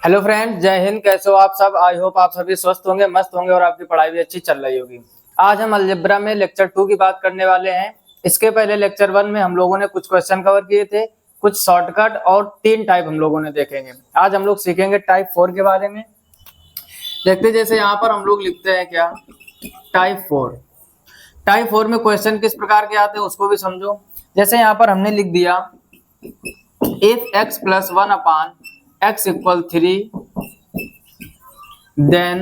Hello friends, जय हिंद। कैसे हो आप सब? आई होप आप सभी स्वस्थ होंगे, मस्त होंगे और आपकी पढ़ाई भी अच्छी चल रही होगी। आज हम अलजेब्रा में लेक्चर 2 की बात करने वाले हैं। इसके पहले लेक्चर 1 में हम लोगों ने कुछ क्वेश्चन कवर किए थे, कुछ शॉर्टकट और 3 टाइप हम लोगों ने देखेंगे। आज हम लोग सीखेंगे टाइप 4 के बारे में। देखते जैसे यहाँ पर हम लोग लिखते हैं क्या, टाइप 4। टाइप 4 में क्वेश्चन किस प्रकार के आते हैं उसको भी समझो। जैसे यहाँ पर हमने लिख दिया if x plus 1 upon x equal 3 then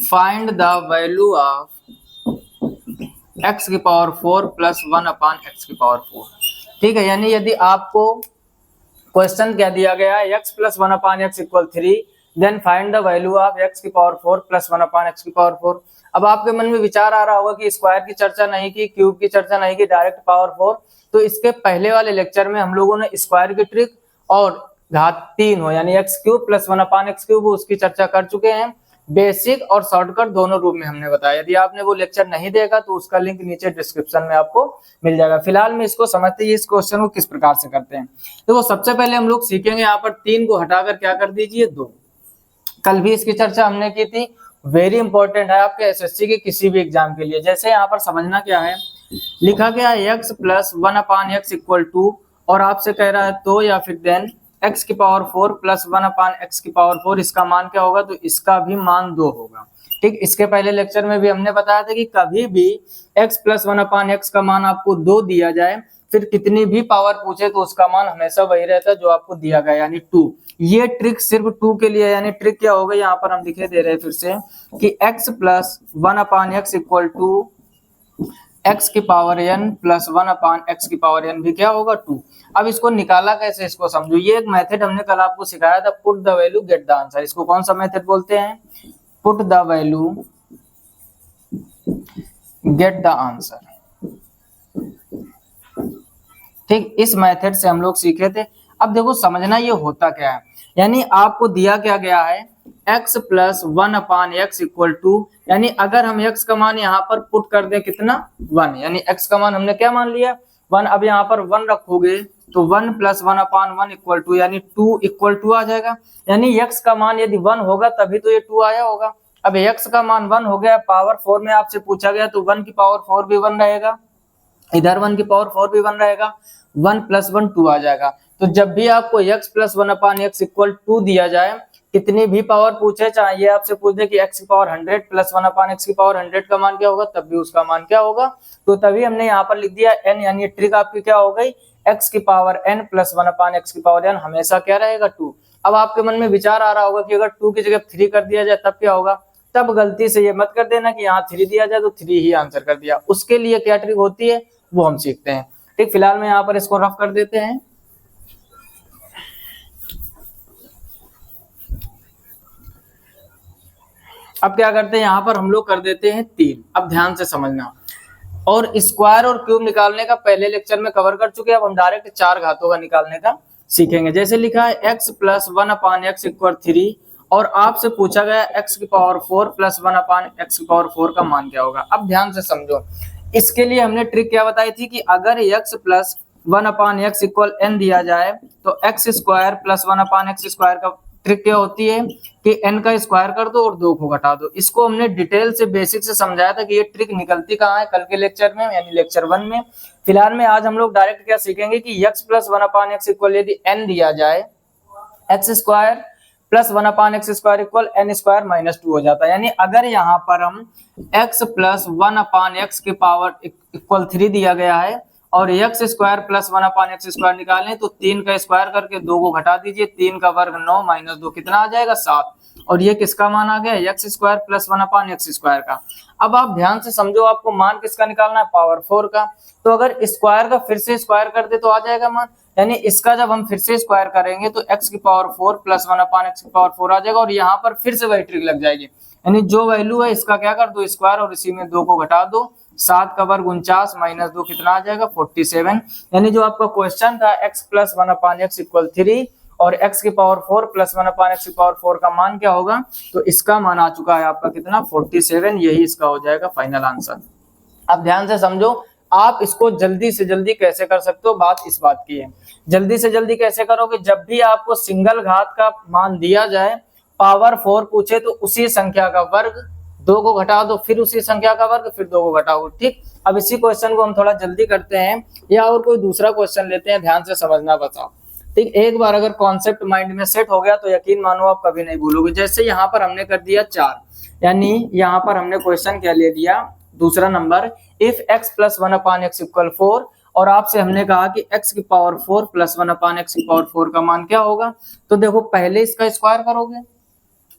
find the value of x की पावर 4 प्लस 1 अपान x की पावर 4। ठीक है, यानी यदि आपको क्वेश्चन क्या दिया गया है x plus 1 upon x equal 3 then find the value of x की पावर 4 प्लस 1 अपान x की पावर 4। अब आपके मन में विचार आ रहा होगा कि स्क्वायर की चर्चा नहीं की, क्यूब की चर्चा नहीं की, डायरेक्ट पावर 4। तो इसके पहले वाले लेक्चर में हम लोगों ने स्क्वायर की ट्रिक और घात 3 हो यानी x cube plus 1 upon x cube उसकी चर्चा कर चुके हैं। बेसिक और शॉर्टकट दोनों रूप में हमने बताया। यदि आपने वो लेक्चर नहीं देखा तो उसका लिंक नीचे डिस्क्रिप्शन में आपको मिल जाएगा। फिलहाल में इसको समझते हैं इस क्वेश्चन को किस प्रकार से करते हैं। तो सबसे पहले हम लोग सीखेंगे, यहाँ पर 3 को हटाकर क्या कर दीजिए 2। कल भी इसकी चर्चा हमने की थी। वेरी इंपॉर्टेंट है आपके एसएससी के किसी भी एग्जाम के लिए। जैसे यहाँ पर समझना क्या है, लिखा गया है x plus 1 upon x equal 2 और आपसे कह रहा है तो या फिर देन x की पावर 4 प्लस 1 अपान एक्स की पावर 4, इसका मान क्या होगा? तो इसका भी मान 2 होगा। ठीक, इसके पहले लेक्चर में भी हमने बताया था कि कभी भी x प्लस 1 अपान एक्स का मान आपको 2 दिया जाए, फिर कितनी भी पावर पूछे तो उसका मान हमेशा वही रहता है जो आपको दिया गया यानी 2। ये ट्रिक सिर्फ 2 के लिए, यानी ट्रिक क्या होगा यहाँ पर हम लिखे दे रहे हैं फिर से कि x plus 1 upon x equal to x की power n plus 1 upon x की पावर n भी क्या होगा 2। अब इसको निकाला कैसे, इसको समझो। ये एक मेथड हमने कल आपको सिखाया था, put the value get the answer. इसको कौन सा मेथड बोलते हैं? Put the value get the answer. ठीक, इस मेथड से हम लोग सीखे थे। अब देखो समझना ये होता क्या है, यानी आपको दिया क्या गया है x plus 1 upon x equal to, यानी अगर हम x का मान यहाँ पर पुट कर दें कितना 1, यानी x का मान हमने क्या मान लिया 1। अब यहाँ पर 1 रखोगे तो 1 प्लस 1 अपान 1 इक्वल टू, यानी 2 इक्वल टू आ जाएगा। यानी x का मान यदि 1 होगा तभी तो ये 2 आया होगा। अब x का मान 1 हो गया, पावर 4 में आपसे पूछा गया तो 1 की पावर 4 भी 1 रहेगा, इधर 1 की पावर 4 भी 1 रहेगा, 1 प्लस 1 2 आ जाएगा। तो जब भी आपको x plus 1 upon x equal 2 दिया जाए, कितनी भी पावर पूछे, चाहे ये आपसे पूछ दे कि x की पावर 100 प्लस 1 अपान एक्स की पावर 100 का मान क्या होगा, तब भी उसका मान क्या होगा। तो तभी हमने यहाँ पर लिख दिया n, यानी ट्रिक आपकी क्या हो गई, x की power n plus 1 upon x की पावर n हमेशा क्या रहेगा 2। अब आपके मन में विचार आ रहा होगा कि अगर 2 की जगह 3 कर दिया जाए तब क्या होगा। तब गलती से ये मत कर देना कि यहाँ 3 दिया जाए तो 3 ही आंसर कर दिया। उसके लिए क्या ट्रिक होती है वो हम सीखते हैं। ठीक, फिलहाल में यहाँ पर इसको रफ कर देते हैं। अब क्या करते हैं, यहाँ पर हम लोग कर देते हैं 3। अब ध्यान से समझना, और स्क्वायर और क्यूब निकालने का पहले लेक्चर में कवर कर चुके हैं। अब हम डायरेक्ट 4 घातों का निकालने का सीखेंगे। जैसे लिखा है x plus 1 upon x equal 3 और आपसे पूछा गया x की पावर 4 प्लस 1 अपान एक्स की पावर 4 का मान क्या होगा। अब ध्यान से समझो, इसके लिए हमने ट्रिक क्या बताई थी कि अगर x plus 1 upon x equal n दिया जाए तो x square plus 1 upon x square का ट्रिक क्या होती है कि n का स्क्वायर कर दो और 2 को घटा दो। इसको हमने डिटेल से बेसिक से समझाया था कि ये ट्रिक निकलती कहाँ है, कल के लेक्चर में यानी लेक्चर 1 में। फिलहाल में आज हम लोग डायरेक्ट क्या सीखेंगे कि x plus 1 upon x equal यदि n दिया जाए, x square plus 1 upon x square equal n square minus 2 हो जाता है। यानी अगर यहाँ पर हम x प्लस 1 अपान एक्स के पावर इक्वल 3 दिया गया है और x square plus 1 upon x square निकालें तो 3 का स्क्वायर करके 2 को घटा दीजिए, 3 का वर्ग 9 माइनस 2 कितना आ जाएगा 7। और ये किसका मान आ गया, x square plus 1 upon x square का। अब आप ध्यान से समझो, आपको मान किसका निकालना है, पावर 4 का। तो अगर स्क्वायर का फिर से स्क्वायर कर दे तो आ जाएगा मान, यानी इसका जब हम फिर से स्क्वायर करेंगे तो x की पावर 4 प्लस 1 अपान एक्स की पावर 4 आ जाएगा और यहाँ पर फिर से वही ट्रिक लग जाएगी। यानी जो वैल्यू है इसका क्या कर दो स्क्वायर और इसी में 2 को घटा दो, 7 का वर्ग 49 माइनस 2 कितना आ जाएगा 47। यानी जो आपका क्वेश्चन था x plus 1 upon x equal 3 और x की पावर 4 प्लस 1 अपान एक्स की पावर 4 का मान क्या होगा, तो इसका मान आ चुका है आपका कितना 47। यही इसका हो जाएगा फाइनल आंसर। अब ध्यान से समझो, आप इसको जल्दी से जल्दी कैसे कर सकते हो, बात इस बात की है। जल्दी से जल्दी कैसे करोगे, जब भी आपको सिंगल घात का मान दिया जाए, पावर 4 पूछे तो उसी संख्या का वर्ग, 2 को घटा दो, फिर उसी संख्या का वर्ग, फिर 2 को घटाओ। ठीक, अब इसी क्वेश्चन को हम थोड़ा जल्दी करते हैं या और कोई दूसरा क्वेश्चन लेते हैं, ध्यान से समझना बताओ। ठीक, एक बार अगर कॉन्सेप्ट माइंड में सेट हो गया तो यकीन मानो आप कभी नहीं भूलोगे। जैसे यहाँ पर हमने कर दिया 4, यानी यहाँ पर हमने क्वेश्चन क्या ले लिया, दूसरा number, if x plus 1/x equal 4, और आपसे हमने कहा कि x की पावर 4 प्लस 1/x की पावर 4 का मान क्या होगा। तो देखो पहले इसका स्क्वायर करोगे,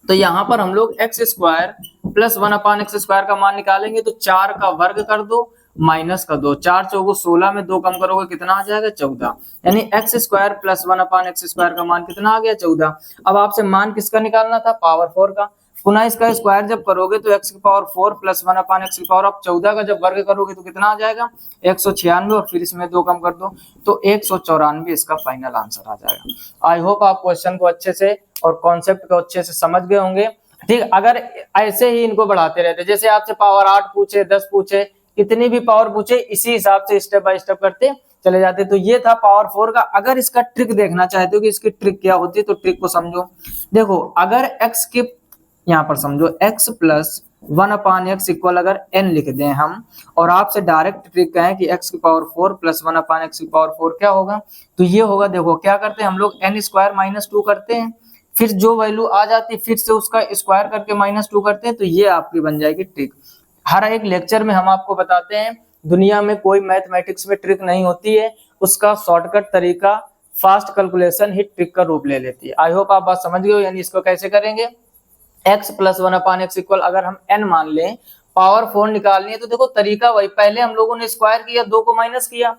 तो यहाँ पर हम लोग x square plus 1/x square का मान निकालेंगे, तो 4 का वर्ग कर दो माइनस का 2, 4 चौको 16 में 2 कम करोगे कितना आ जाएगा 14, यानी x square plus 1/x square का मान कितना आ गया 14। अब आपसे मान किसका निकालना था, पावर 4 का। पुनः इसका स्क्वायर जब करोगे तो x की पावर 4 प्लस 1/x की पावर आप 14 का जब वर्ग करोगे तो कितना आ जाएगा 196, और फिर इसमें 2 कम कर दो तो 194 इसका फाइनल आंसर आ जाएगा। आई होप आप क्वेश्चन को अच्छे से और कॉन्सेप्ट को अच्छे से समझ गए होंगे। ठीक, अगर ऐसे ही इनको बढ़ाते रहते, जैसे आपसे पावर 8 पूछे, 10 पूछे, कितनी भी पावर पूछे, इसी हिसाब से स्टेप बाय स्टेप करते चले जाते। तो ये था पावर 4 का। अगर इसका ट्रिक देखना चाहते हो कि इसकी ट्रिक क्या होती है तो ट्रिक को समझो। देखो अगर x की, यहाँ पर समझो x प्लस 1/x इक्वल अगर n लिख दें हम, और आपसे डायरेक्ट ट्रिक कहें कि x की पावर 4 प्लस 1/x की पावर 4 क्या होगा, तो ये होगा, देखो क्या करते हैं हम लोग, n स्क्वायर माइनस 2 करते हैं, फिर जो वैल्यू आ जाती है फिर से उसका स्क्वायर करके माइनस 2 करते हैं, तो ये आपकी बन जाएगी ट्रिक। हर एक लेक्चर में हम आपको बताते हैं दुनिया में कोई मैथमेटिक्स में ट्रिक नहीं होती है, उसका शॉर्टकट तरीका फास्ट कैलकुलेशन ही ट्रिक का रूप ले लेती है। आई होप आप बात समझ गए हो। यानी इसको कैसे करेंगे, x प्लस 1/x इक्वल अगर हम n मान लें, पावर 4 निकालनी है, तो देखो तरीका वही, पहले हम लोगों ने स्क्वायर किया, 2 को माइनस किया,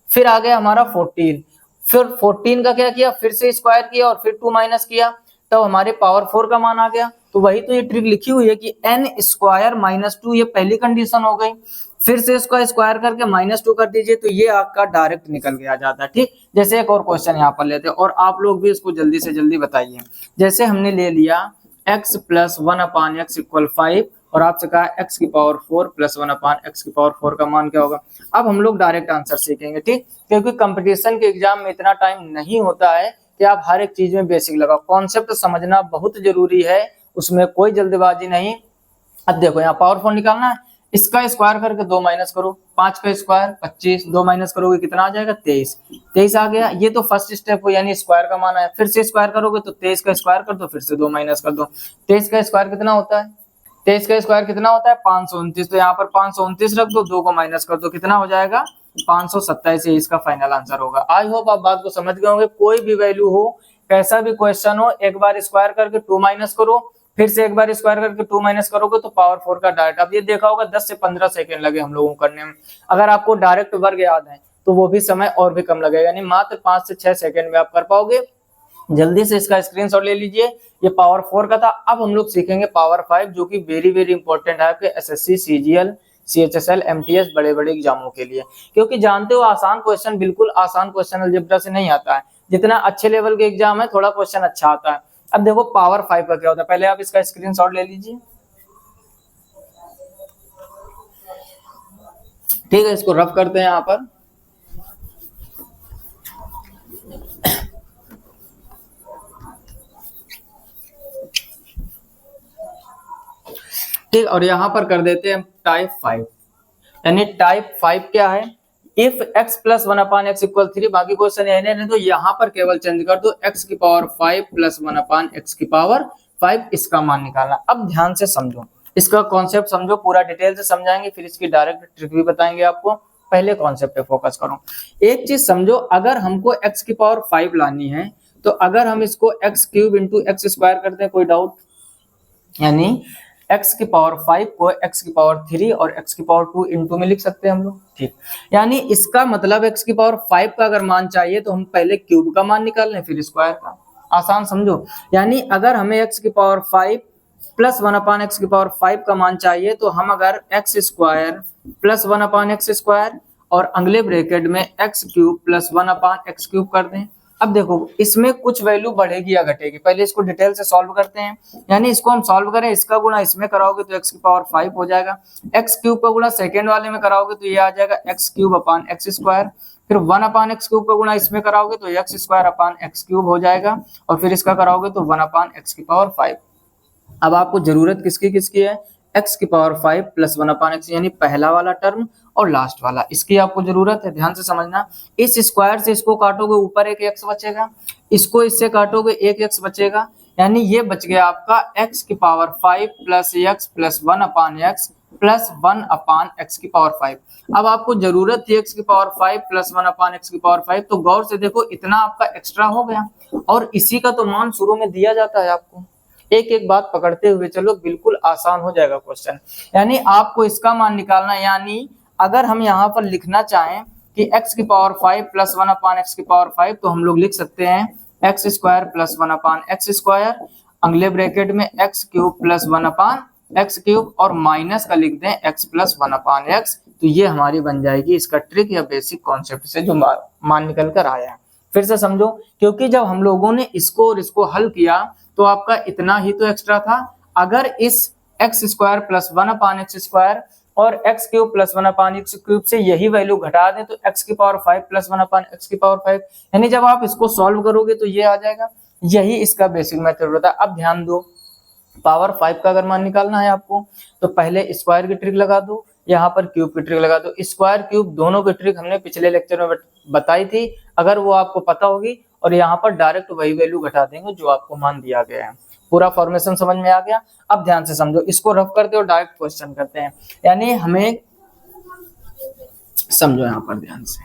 फिर आ गया हमारा 14, फिर 14 का क्या किया, फिर से स्क्वायर किया और फिर 2 माइनस किया, तब तो हमारे पावर 4 का मान आ गया। तो वही तो ये ट्रिक लिखी हुई है कि n स्क्वायर माइनस 2, ये पहली कंडीशन हो गई, फिर से इसको स्क्वायर करके माइनस 2 कर दीजिए, तो ये आपका डायरेक्ट निकल के आ जाता है। ठीक, जैसे एक और क्वेश्चन यहाँ पर लेते हैं और आप लोग भी इसको जल्दी से जल्दी बताइए। जैसे हमने ले लिया x प्लस 1/x इक्वल 5, और आपसे कहा x की पावर 4 प्लस 1/x की पावर 4 का मान क्या होगा। अब हम लोग डायरेक्ट आंसर सीखेंगे। ठीक, क्योंकि कंपटीशन के एग्जाम में इतना टाइम नहीं होता है कि आप हर एक चीज में बेसिक लगाओ, कॉन्सेप्ट समझना बहुत जरूरी है, उसमें कोई जल्दबाजी नहीं। अब देखो यहाँ पावर 4 निकालना है, इसका स्क्वायर करके 2 माइनस करो, 5 का स्क्वायर 25, 2 माइनस करोगे कितना आ जाएगा 23, 23 आ गया। ये तो फर्स्ट स्टेप हो, यानी स्क्वायर का मान है। फिर से स्क्वायर करोगे तो 23 का स्क्वायर कर दो, फिर से 2 माइनस कर दो, 23 का स्क्वायर कितना होता है, 23 का स्क्वायर कितना होता है 529, तो यहाँ पर 529 रख दो, 2 को माइनस कर दो, कितना हो जाएगा 527, इसका फाइनल आंसर होगा। आई होप आप बात को समझ गए होंगे। कोई भी वैल्यू हो, कैसा भी क्वेश्चन हो, एक बार स्क्वायर करके 2 माइनस करो, फिर से एक बार स्क्वायर करके 2 माइनस करोगे तो पावर 4 का डायरेक्ट। अब ये देखा होगा 10 से 15 सेकंड लगे हम लोगों को करने में। अगर आपको डायरेक्ट वर्ग याद है तो वो भी समय और भी कम लगेगा, यानी मात्र 5 से 6 सेकंड में आप कर पाओगे। जल्दी से इसका स्क्रीनशॉट ले लीजिए। ये पावर 4 का था। अब हम लोग सीखेंगे पावर 5, जो कि वेरी वेरी इंपॉर्टेंट है आपके एसएससी, सीजीएल, सीएचएसएल, एमटीएस बड़े बड़े एग्जामों के लिए, क्योंकि जानते हो आसान क्वेश्चन, बिल्कुल आसान क्वेश्चन अलजेब्रा से नहीं आता है। जितना अच्छे लेवल के एग्जाम है थोड़ा क्वेश्चन अच्छा आता है। अब देखो पावर 5 का क्या होता है, पहले आप इसका स्क्रीनशॉट ले लीजिए। ठीक है, इसको रफ करते हैं यहाँ पर। ठीक, और यहाँ पर कर देते हैं टाइप 5। यानी टाइप 5 क्या है, if x plus 1/x equal 3, बाकी क्वेश्चन यही नहीं, तो यहाँ पर केवल चेंज कर दो, x की पावर 5 प्लस 1/x की पावर 5, इसका मान निकालना। अब ध्यान से समझो, इसका कॉन्सेप्ट समझो, पूरा डिटेल से समझाएंगे, फिर इसकी डायरेक्ट ट्रिक भी बताएंगे आपको। पहले कॉन्सेप्ट पे फोकस करो। एक चीज समझो, अगर हमको x की पावर 5 लानी है तो अगर हम इसको x cube into x square करते हैं, कोई डाउट, यानी x की पावर 5 को x की पावर 3 और x की पावर 2 इंटू में लिख सकते हैं हम लोग। ठीक, यानी इसका मतलब x की पावर 5 का अगर मान चाहिए तो हम पहले क्यूब का मान निकाल लें, फिर स्क्वायर का। आसान समझो, यानी अगर हमें x की पावर 5 प्लस 1/x की पावर 5 का मान चाहिए तो हम अगर x square plus 1/x square और अगले ब्रैकेट में x cube plus 1/x cube कर दें, अब देखो इसमें कुछ वैल्यू बढ़ेगी या घटेगी, पहले इसको डिटेल से सॉल्व करते हैं। यानी इसको हम सॉल्व करें, इसका गुणा इसमें कराओगे तो x की पावर 5 हो जाएगा, x क्यूब का गुणा सेकेंड वाले में कराओगे तो ये आ जाएगा x क्यूब अपान एक्स स्क्वायर, फिर 1 अपान एक्स क्यूब का गुणा इसमें कराओगे तो x square upon x cube हो जाएगा, और फिर इसका कराओगे तो 1 अपान एक्स की पावर 5। अब आपको जरूरत किसकी किसकी है, x की पावर 5 प्लस 1 अपान एक्स, यानी पहला वाला टर्म और लास्ट वाला, इसकी आपको जरूरत है। ध्यान से समझना, इस स्क्वायर से इसको काटोगे ऊपर एक x बचेगा, इसको इससे काटोगे एक x बचेगा, यानी ये बच गया आपका x की power 5 plus x plus 1 upon x plus 1 upon x की पावर 5। अब आपको जरूरत थी x की पावर 5 प्लस 1 अपान एक्स की पावर 5, तो गौर से देखो इतना आपका एक्स्ट्रा हो गया, और इसी का तो मान शुरू में दिया जाता है आपको। एक एक बात पकड़ते हुए चलो, बिल्कुल आसान हो जाएगा क्वेश्चन। यानी आपको इसका मान निकालना, यानी अगर हम यहाँ पर लिखना चाहें कि x की पावर 5 प्लस 1 अपान एक्स की पावर 5, तो हम लोग लिख सकते हैं x square plus 1 upon x square, अगले ब्रैकेट में x cube plus 1 upon x cube, और माइनस का लिख दें एक्स प्लस 1 अपान एक्स। तो ये हमारी बन जाएगी इसका ट्रिक या बेसिक कॉन्सेप्ट से जो मान निकल कर आया है। फिर से समझो, क्योंकि जब हम लोगों ने इसको और इसको हल किया तो आपका इतना ही तो एक्स्ट्रा था। अगर इस x square plus 1 upon x square और x cube plus 1 upon x cube से यही वैल्यू घटा दें तो एक्स की पावर 5 प्लस 1 अपान एक्स की पावर 5, यानी जब आप इसको सॉल्व करोगे तो ये आ जाएगा। यही इसका बेसिक मेथड होता है। अब ध्यान दो, पावर 5 का अगर मान निकालना है आपको तो पहले स्क्वायर की ट्रिक लगा दो, यहाँ पर क्यूब की ट्रिक लगा दो। स्क्वायर क्यूब दोनों की ट्रिक हमने पिछले लेक्चर में बताई थी, अगर वो आपको पता होगी, और यहाँ पर डायरेक्ट वही वैल्यू घटा देंगे जो आपको मान दिया गया है। पूरा फॉर्मेशन समझ में आ गया। अब ध्यान से समझो, इसको रफ करते और डायरेक्ट क्वेश्चन करते हैं। यानी हमें समझो यहाँ पर ध्यान से,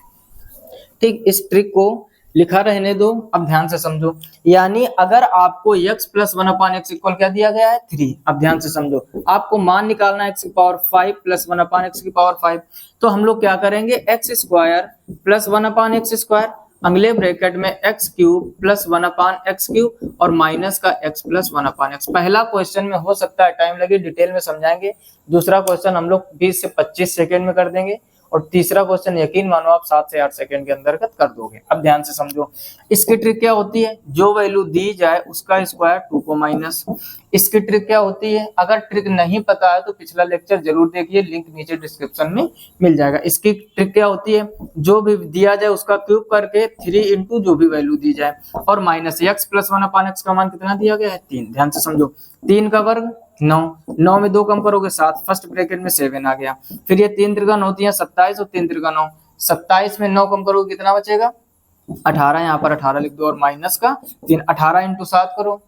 ठीक, इस ट्रिक को लिखा रहने दो। अब ध्यान से समझो, यानी अगर आपको x plus 1 upon x equal क्या दिया गया है 3। अब ध्यान से समझो, आपको मान निकालना है x की पावर 5 प्लस 1 अपान एक्स की पावर 5, तो हम लोग क्या करेंगे, x square plus 1 upon x square, अगले ब्रैकेट में x cube plus 1 upon x cube, और माइनस का x प्लस 1 अपान एक्स। पहला क्वेश्चन में हो सकता है टाइम लगे, डिटेल में समझाएंगे। दूसरा क्वेश्चन हम लोग 20 से 25 सेकेंड में कर देंगे, और तीसरा क्वेश्चन यकीन मानो आप 7 से 8 सेकंड के अंतर्गत कर दोगे। अब ध्यान से समझो, इसकी ट्रिक क्या होती है, जो वैल्यू दी जाए उसका स्क्वायर 2 को माइनस। इसकी ट्रिक क्या होती है, अगर ट्रिक नहीं पता है तो पिछला लेक्चर जरूर देखिए, लिंक नीचे डिस्क्रिप्शन में मिल जाएगा। इसकी ट्रिक क्या होती है, जो भी दिया जाए उसका क्यूब करके 3 इंटू जो भी वैल्यू दी जाए, और minus x plus 1 upon x का मान कितना दिया गया है 3। ध्यान से समझो, 3 का वर्ग 9, 9 में 2 कम करोगे 7, फर्स्ट ब्रैकेट में 7 आ गया। फिर ये 3 त्रिका 9 होती है 27, और 3 त्रिका 9, 27 में 9 कम करोगे कितना बचेगा 18, यहाँ पर 18 लिख दो, और माइनस का 3, 18 इंटू 7 करो,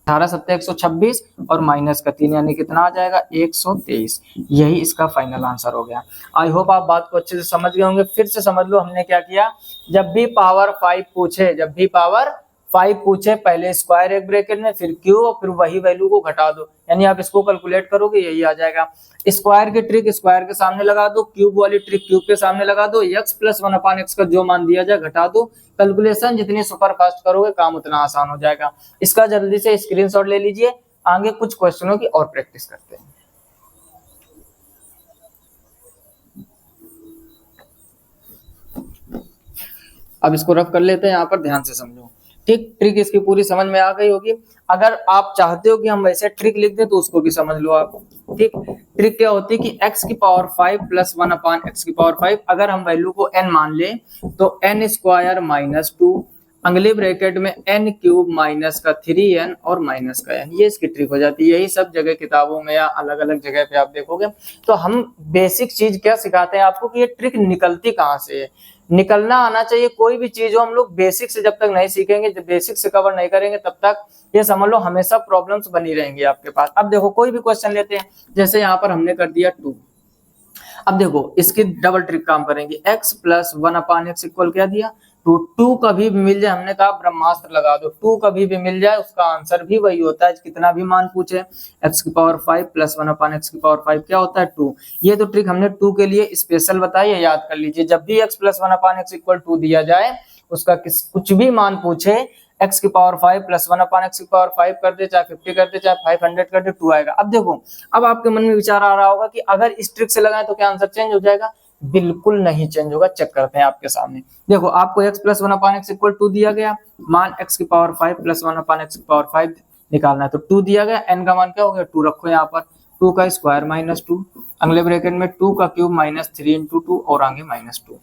18 7 126, और माइनस का 3 यानी कितना आ जाएगा 123। यही इसका फाइनल आंसर हो गया। आई होप आप बात को अच्छे से समझ गए होंगे। फिर से समझ लो हमने क्या किया, जब भी पावर 5 पूछे, जब भी पावर 5 पूछे, पहले स्क्वायर एक ब्रैकेट में, फिर क्यूब, और फिर वही वैल्यू को घटा दो, यानी आप इसको कैलकुलेट करोगे यही आ जाएगा। स्क्वायर की ट्रिक स्क्वायर के सामने लगा दो, क्यूब वाली ट्रिक क्यूब के सामने लगा दो, x प्लस 1 अपान एक्स का जो मान दिया जाए घटा दो। कैलकुलेशन जितनी सुपर फास्ट करोगे काम उतना आसान हो जाएगा। इसका जल्दी से स्क्रीनशॉट ले लीजिए, आगे कुछ क्वेश्चनों की और प्रैक्टिस करते हैं। अब इसको रफ कर लेते हैं, यहाँ पर ध्यान से समझो, ठीक, ट्रिक इसकी पूरी समझ में आ गई होगी। अगर आप चाहते हो कि हम वैसे ट्रिक लिख दें तो उसको भी समझ लो आप, ठीक। ट्रिक क्या होती है कि x की पावर 5 प्लस 1 अपान एक्स की पावर 5, अगर हम वैल्यू को n मान ले तो n स्क्वायर माइनस 2, अगले ब्रैकेट में n क्यूब माइनस का 3n और माइनस का n, ये इसकी ट्रिक हो जाती है। यही सब जगह किताबों में या अलग अलग जगह पे आप देखोगे। तो हम बेसिक चीज क्या सिखाते हैं आपको कि ये ट्रिक निकलती कहाँ से है, निकलना आना चाहिए। कोई भी चीज हो हम लोग बेसिक से जब तक नहीं सीखेंगे, जब बेसिक से कवर नहीं करेंगे, तब तक ये समझ लो हमेशा प्रॉब्लम्स बनी रहेंगी आपके पास। अब देखो कोई भी क्वेश्चन लेते हैं, जैसे यहाँ पर हमने कर दिया 2। अब देखो इसकी डबल ट्रिक काम करेंगे, x plus 1 upon x equal क्या दिया 2। 2 कभी भी मिल जाए, हमने कहा ब्रह्मास्त्र लगा दो, 2 कभी भी मिल जाए उसका आंसर भी वही होता है, कितना भी मान पूछे। x की पावर 5 प्लस 1 अपान एक्स की पावर 5 क्या होता है 2। ये तो ट्रिक हमने 2 के लिए स्पेशल बताई है, याद कर लीजिए। जब भी x plus 1 upon x equal 2 दिया जाए, उसका कुछ भी मान पूछे, x की पावर 5 प्लस 1 अपान एक्स की पावर 5 कर दे, चाहे 50 कर दे, चाहे 500 कर दे, 2 आएगा। अब देखो, अब आपके मन में विचार आ रहा होगा कि अगर इस ट्रिक से लगाएं तो क्या आंसर चेंज हो जाएगा। बिल्कुल नहीं चेंज होगा। चेक करते हैं आपके सामने। देखो आपको x प्लस 1/x इक्वल 2 दिया गया, मान x की पावर 5 प्लस 1/x की पावर 5 निकालना है, तो 2 दिया गया, n का मान क्या हो गया 2 रखो यहाँ पर, 2 का स्क्वायर माइनस 2, अगले ब्रैकेट में 2 का क्यूब माइनस 3 इंटू 2 और आगे माइनस 2,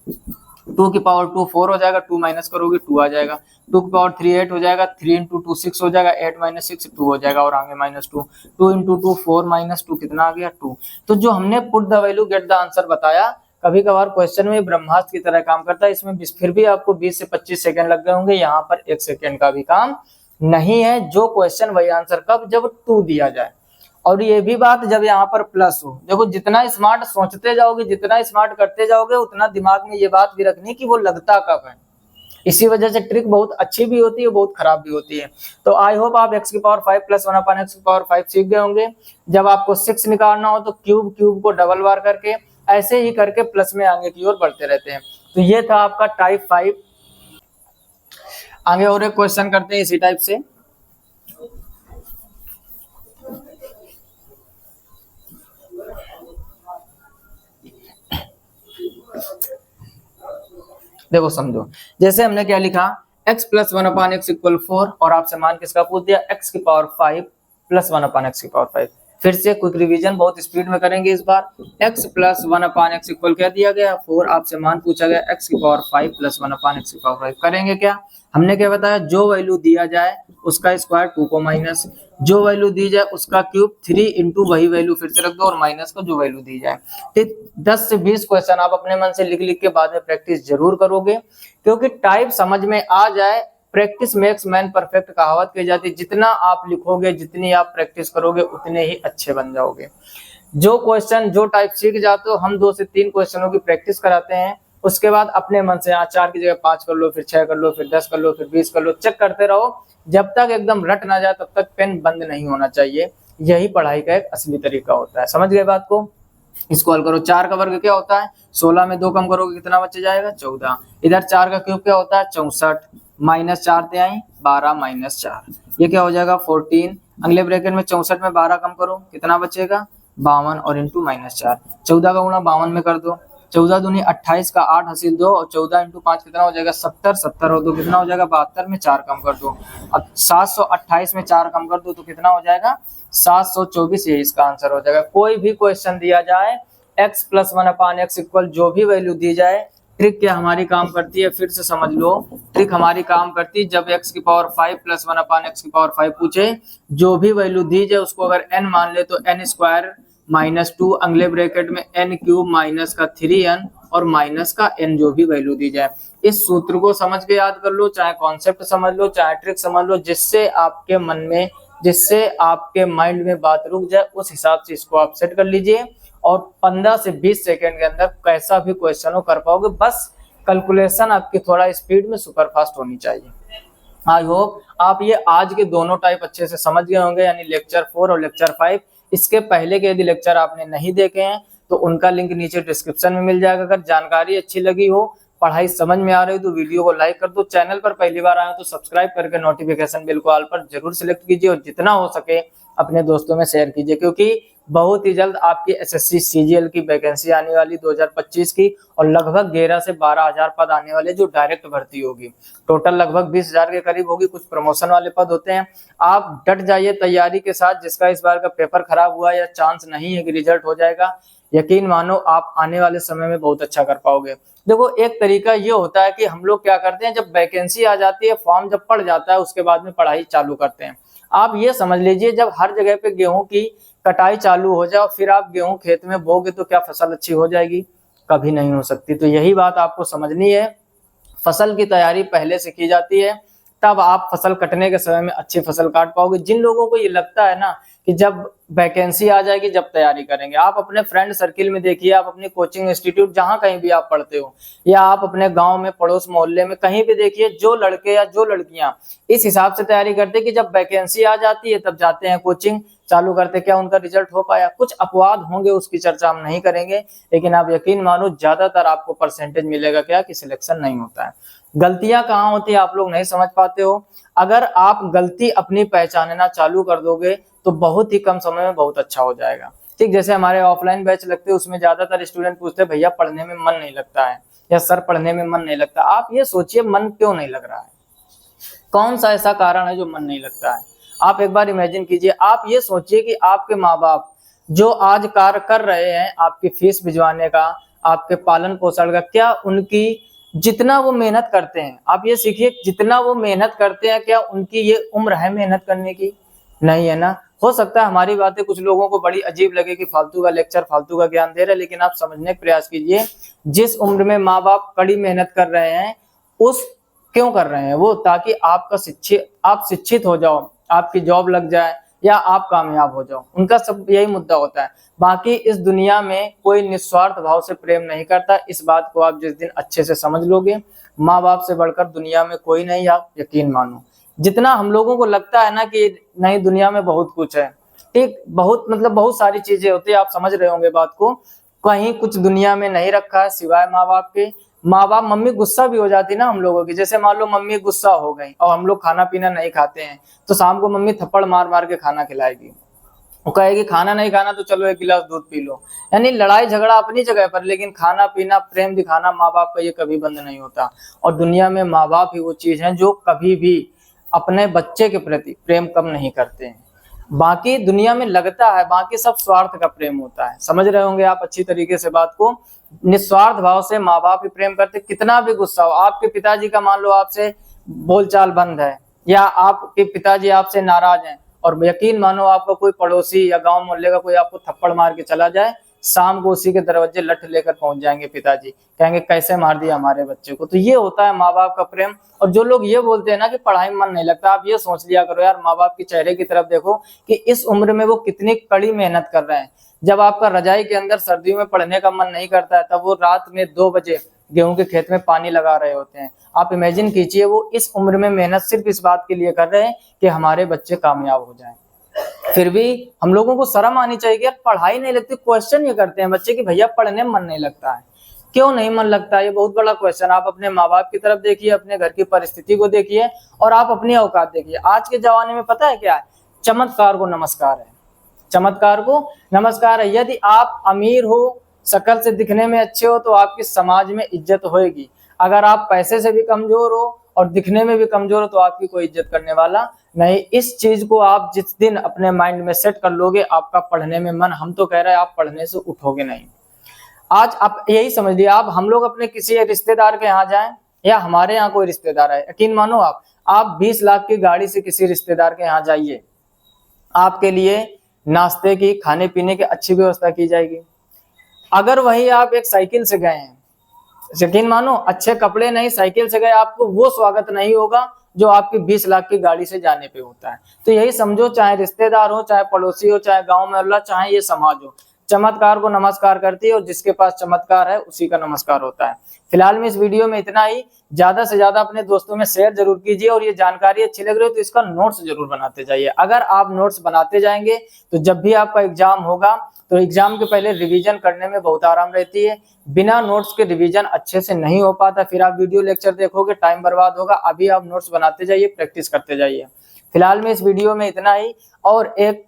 2 की पावर 2 4 हो जाएगा, 2 माइनस करोगे 2 आ जाएगा, 2 की पावर 3 8 हो जाएगा, 3 इंटू 2 6 हो जाएगा, 8 माइनस 6 2 हो जाएगा और आगे माइनस 2, 2 इंटू 2 4 माइनस 2 कितना आ गया 2। तो जो हमने put the value get the answer बताया, कभी कभार क्वेश्चन में ब्रह्मास्त्र की तरह काम करता है, इसमें फिर भी आपको 20 से 25 सेकंड लग गए होंगे, यहाँ पर 1 सेकंड का भी काम नहीं है। जो क्वेश्चन वही आंसर कब, जब 2 दिया जाए। और ये भी बात जब यहाँ पर प्लस हो, देखो जितना स्मार्ट सोचते जाओगे, जितना स्मार्ट करते जाओगे, उतना दिमाग में ये बात भी रखनी कि वो लगता कब है। इसी वजह से ट्रिक बहुत अच्छी भी होती है, बहुत खराब भी होती है। तो आई होप आप x की पावर 5 प्लस 1/x की पावर 5 सीख गए होंगे। जब आपको 6 निकालना हो तो क्यूब को डबल बार करके ऐसे ही करके प्लस में आगे की ओर बढ़ते रहते हैं। तो ये था आपका टाइप 5। आगे और एक क्वेश्चन करते हैं इसी टाइप से। देखो समझो, जैसे हमने क्या लिखा, x प्लस 1/x इक्वल 4 और आपसे मान किसका पूछ दिया, x की पावर 5 प्लस 1/x की पावर 5। फिर से क्विक रिवीजन बहुत स्पीड में करेंगे इस बार। x प्लस 1/x इक्वल क्या दिया गया 4, आपसे मान पूछा गया x की पावर 5 प्लस 1/x की पावर 5। करेंगे क्या, हमने क्या बताया, जो वैल्यू दिया जाए उसका स्क्वायर 2 को माइनस, जो वैल्यू दी जाए उसका क्यूब 3 इंटू वही वैल्यू फिर से रख दो और माइनस को जो वैल्यू दी जाए। ठीक, 10 से 20 क्वेश्चन आप अपने मन से लिख लिख के बाद में प्रैक्टिस जरूर करोगे, क्योंकि टाइप समझ में आ जाए। प्रैक्टिस मेक्स मैन परफेक्ट कहावत कही जाती है, जितना आप लिखोगे, जितनी आप प्रैक्टिस करोगे, उतने ही अच्छे बन जाओगे। जो क्वेश्चन जो टाइप सीख जाते हो, हम 2 से 3 क्वेश्चनों की प्रैक्टिस कराते हैं, उसके बाद अपने मन से 4 की जगह 5 कर लो, फिर 6 कर लो, फिर 10 कर लो, फिर 20 कर लो, चेक करते रहो जब तक एकदम रट ना जाए, तब तक पेन बंद नहीं होना चाहिए। यही पढ़ाई का एक असली तरीका होता है। समझ गए बात को। इसको हल करो, 4 का वर्ग क्या होता है 16 में 2 कम करोगे कितना बच जाएगा 14। इधर 4 का क्यूब क्या होता है 64, माइनस 4 ते आई 12 माइनस 4, ये क्या हो जाएगा 14। अगले ब्रैकेट में 64 में 12 कम करो कितना बचेगा 52 और इंटू माइनस 4, 14 का गुणा 52 में कर दो, 14 दूनी 28 का 8 हासिल 2 और 14 इंटू 5 कितना हो जाएगा 70, 70 और 2 कितना हो जाएगा 72 में 4 कम कर दो। अब 728 में 4 कम कर दो तो कितना हो जाएगा 724, ये इसका आंसर हो जाएगा। कोई भी क्वेश्चन दिया जाए x प्लस 1/x इक्वल जो भी वैल्यू दी जाए, ट्रिक क्या हमारी काम करती है, फिर से समझ लो। ट्रिक हमारी काम करती है जब x की पावर 5 प्लस 1/x की पावर 5 पूछे, जो भी वैल्यू दी जाए उसको अगर n मान ले तो n स्क्वायर माइनस 2, अगले ब्रैकेट में n क्यूब माइनस का 3n और माइनस का n जो भी वैल्यू दी जाए। इस सूत्र को समझ के याद कर लो, चाहे कॉन्सेप्ट समझ लो, चाहे ट्रिक समझ लो, जिससे आपके मन में, जिससे आपके माइंड में बात रुक जाए, उस हिसाब से इसको आप सेट कर लीजिए और 15 से 20 सेकंड के अंदर कैसा भी क्वेश्चन हो कर पाओगे। बस कैलकुलेशन आपकी थोड़ा स्पीड में सुपर फास्ट होनी चाहिए। आई होप आप ये आज के दोनों टाइप अच्छे से समझ गए होंगे, यानी लेक्चर 4 और लेक्चर 5। इसके पहले के यदि लेक्चर आपने नहीं देखे हैं तो उनका लिंक नीचे डिस्क्रिप्शन में मिल जाएगा। अगर जानकारी अच्छी लगी हो, पढ़ाई समझ में आ रही हो तो वीडियो को लाइक कर दो। चैनल पर पहली बार आए हो तो सब्सक्राइब करके नोटिफिकेशन बेल को ऑल पर जरूर सिलेक्ट कीजिए और जितना हो सके अपने दोस्तों में शेयर कीजिए, क्योंकि बहुत ही जल्द आपकी एसएससी सीजीएल की वैकेंसी आने वाली 2025 की और लगभग 11 से 12 हजार पद आने वाले जो डायरेक्ट भर्ती होगी। टोटल लगभग 20,000 के करीब होगी, कुछ प्रमोशन वाले पद होते हैं। आप डट जाइए तैयारी के साथ। जिसका इस बार का पेपर खराब हुआ या चांस नहीं है कि रिजल्ट हो जाएगा, यकीन मानो आप आने वाले समय में बहुत अच्छा कर पाओगे। देखो एक तरीका ये होता है कि हम लोग क्या करते हैं, जब वैकेंसी आ जाती है, फॉर्म जब पड़ जाता है, उसके बाद में पढ़ाई चालू करते हैं। आप ये समझ लीजिए जब हर जगह पे गेहूं की कटाई चालू हो जाए फिर आप गेहूं खेत में बोगे तो क्या फसल अच्छी हो जाएगी, कभी नहीं हो सकती। तो यही बात आपको समझनी है। फसल की तैयारी पहले से की जाती है, तब आप फसल कटने के समय में अच्छी फसल काट पाओगे। जिन लोगों को ये लगता है ना कि जब वैकेंसी आ जाएगी जब तैयारी करेंगे, आप अपने फ्रेंड सर्किल में देखिए, आप अपनी कोचिंग इंस्टीट्यूट जहां कहीं भी आप पढ़ते हो, या आप अपने गांव में पड़ोस मोहल्ले में कहीं भी देखिए, जो लड़के या जो लड़कियां इस हिसाब से तैयारी करते हैं कि जब वैकेंसी आ जाती है तब जाते हैं कोचिंग चालू करते, क्या उनका रिजल्ट हो पाया? कुछ अपवाद होंगे, उसकी चर्चा हम नहीं करेंगे, लेकिन आप यकीन मानो ज्यादातर आपको परसेंटेज मिलेगा क्या कि सिलेक्शन नहीं होता है। गलतियां कहाँ होती है आप लोग नहीं समझ पाते हो। अगर आप गलती अपनी पहचानना चालू कर दोगे तो बहुत ही कम समय में बहुत अच्छा हो जाएगा। ठीक, जैसे हमारे ऑफलाइन बैच लगते हैं उसमें ज्यादातर स्टूडेंट पूछते हैं भैया पढ़ने में मन नहीं लगता है, या सर पढ़ने में मन नहीं लगता। आप ये सोचिए मन क्यों नहीं लग रहा है, कौन सा ऐसा कारण है जो मन नहीं लगता है। आप एक बार इमेजिन कीजिए, आप ये सोचिए कि आपके माँ बाप जो आज कार्य कर रहे हैं आपकी फीस भिजवाने का, आपके पालन पोषण का, क्या उनकी जितना वो मेहनत करते हैं, आप ये सीखिए जितना वो मेहनत करते हैं क्या उनकी ये उम्र है मेहनत करने की? नहीं है ना। हो सकता है हमारी बातें कुछ लोगों को बड़ी अजीब लगे कि फालतू का लेक्चर, फालतू का ज्ञान दे रहे हैं, लेकिन आप समझने का प्रयास कीजिए जिस उम्र में माँ बाप कड़ी मेहनत कर रहे हैं उस क्यों कर रहे हैं वो, ताकि आप शिक्षित हो जाओ, आपकी जॉब लग जाए या आप कामयाब हो जाओ, उनका सब यही मुद्दा होता है। बाकी इस दुनिया में कोई निस्वार्थ भाव से प्रेम नहीं करता, इस बात को आप जिस दिन अच्छे से समझ लोगे, माँ बाप से बढ़कर दुनिया में कोई नहीं, आप यकीन मानो। जितना हम लोगों को लगता है ना कि नहीं दुनिया में बहुत कुछ है, ठीक, बहुत मतलब बहुत सारी चीजें होती है, आप समझ रहे होंगे बात को, कहीं कुछ दुनिया में नहीं रखा है सिवाय माँ बाप के। माँ बाप, मम्मी गुस्सा भी हो जाती ना हम लोगों की, जैसे मान लो मम्मी गुस्सा हो गई और हम लोग खाना पीना नहीं खाते हैं तो शाम को मम्मी थप्पड़ मार मार के खाना खिलाएगी, वो कहेगी खाना नहीं खाना तो चलो 1 गिलास दूध पी लो। यानी लड़ाई झगड़ा अपनी जगह पर, लेकिन खाना पीना प्रेम दिखाना माँ बाप का ये कभी बंद नहीं होता। और दुनिया में माँ बाप ही वो चीज है जो कभी भी अपने बच्चे के प्रति प्रेम कम नहीं करते हैं। बाकी दुनिया में लगता है बाकी सब स्वार्थ का प्रेम होता है, समझ रहे होंगे आप अच्छी तरीके से बात को। निस्वार्थ भाव से माँ बाप ही प्रेम करते, कितना भी गुस्सा हो, आपके पिताजी का मान लो आपसे बोलचाल बंद है या आपके पिताजी आपसे नाराज हैं, और यकीन मानो आपका कोई पड़ोसी या गांव मोहल्ले का कोई आपको थप्पड़ मार के चला जाए, शाम को उसी के दरवाजे लठ लेकर पहुंच जाएंगे पिताजी, कहेंगे कैसे मार दिया हमारे बच्चे को। तो ये होता है माँ बाप का प्रेम। और जो लोग ये बोलते हैं ना कि पढ़ाई में मन नहीं लगता, आप ये सोच लिया करो यार, माँ बाप के चेहरे की तरफ देखो कि इस उम्र में वो कितनी कड़ी मेहनत कर रहे हैं। जब आपका रजाई के अंदर सर्दियों में पढ़ने का मन नहीं करता है, तब वो रात में 2 बजे गेहूं के खेत में पानी लगा रहे होते हैं। आप इमेजिन कीजिए वो इस उम्र में मेहनत सिर्फ इस बात के लिए कर रहे हैं कि हमारे बच्चे कामयाब हो जाएं। फिर भी हम लोगों को शर्म आनी चाहिए कि यार पढ़ाई नहीं लगती। क्वेश्चन ये करते हैं बच्चे कि भैया पढ़ने में मन नहीं लगता है, क्यों नहीं मन लगता है? ये बहुत बड़ा क्वेश्चन। आप अपने माँ बाप की तरफ देखिए, अपने घर की परिस्थिति को देखिए और आप अपनी औकात देखिए। आज के जमाने में पता है क्या है? चमत्कार को नमस्कार है, चमत्कार को नमस्कार है। यदि आप अमीर हो, शक्ल से दिखने में अच्छे हो, तो आपकी समाज में इज्जत होएगी। अगर आप पैसे से भी कमजोर हो और दिखने में भी कमजोर हो तो आपकी कोई इज्जत करने वाला नहीं। इस चीज को आप जिस दिन अपने माइंड में सेट कर लोगे, आपका पढ़ने में मन, हम तो कह रहे हैं आप पढ़ने से उठोगे नहीं। आज आप यही समझ लिया, आप हम लोग अपने किसी रिश्तेदार के यहाँ जाएं या हमारे यहाँ कोई रिश्तेदार है, यकीन मानो आप 20 लाख की गाड़ी से किसी रिश्तेदार के यहाँ जाइए, आपके लिए नाश्ते की, खाने पीने की अच्छी व्यवस्था की जाएगी। अगर वही आप एक साइकिल से गए हैं, यकीन मानो अच्छे कपड़े नहीं, साइकिल से गए, आपको वो स्वागत नहीं होगा जो आपकी 20 लाख की गाड़ी से जाने पे होता है। तो यही समझो, चाहे रिश्तेदार हो, चाहे पड़ोसी हो, चाहे गांव में अल्लाह, चाहे ये समाज हो, चमत्कार को नमस्कार करती है और जिसके पास चमत्कार है उसी का नमस्कार होता है। फिलहाल में इस वीडियो में इतना ही। ज्यादा से ज्यादा अपने दोस्तों में शेयर जरूर कीजिए और ये जानकारी अच्छी लग रही हो तो इसका नोट्स जरूर बनाते जाइए। अगर आप नोट्स बनाते जाएंगे तो जब भी आपका एग्जाम होगा तो एग्जाम के पहले रिवीजन करने में बहुत आराम रहती है। बिना नोट्स के रिवीजन अच्छे से नहीं हो पाता, फिर आप वीडियो लेक्चर देखोगे, टाइम बर्बाद होगा। अभी आप नोट्स बनाते जाइए, प्रैक्टिस करते जाइए। फिलहाल में इस वीडियो में इतना ही। और एक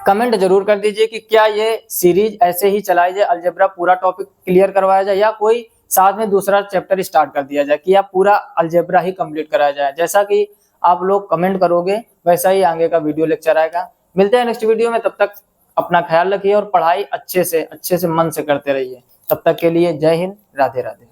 कमेंट जरूर कर दीजिए कि क्या ये सीरीज ऐसे ही चलाई जाए, अलजेब्रा पूरा टॉपिक क्लियर करवाया जाए, या कोई साथ में दूसरा चैप्टर स्टार्ट कर दिया जाए, कि या पूरा अलजेब्रा ही कंप्लीट कराया जाए। जैसा कि आप लोग कमेंट करोगे वैसा ही आगे का वीडियो लेक्चर आएगा। मिलते हैं नेक्स्ट वीडियो में, तब तक अपना ख्याल रखिए और पढ़ाई अच्छे से मन से करते रहिए। तब तक के लिए जय हिंद, राधे राधे।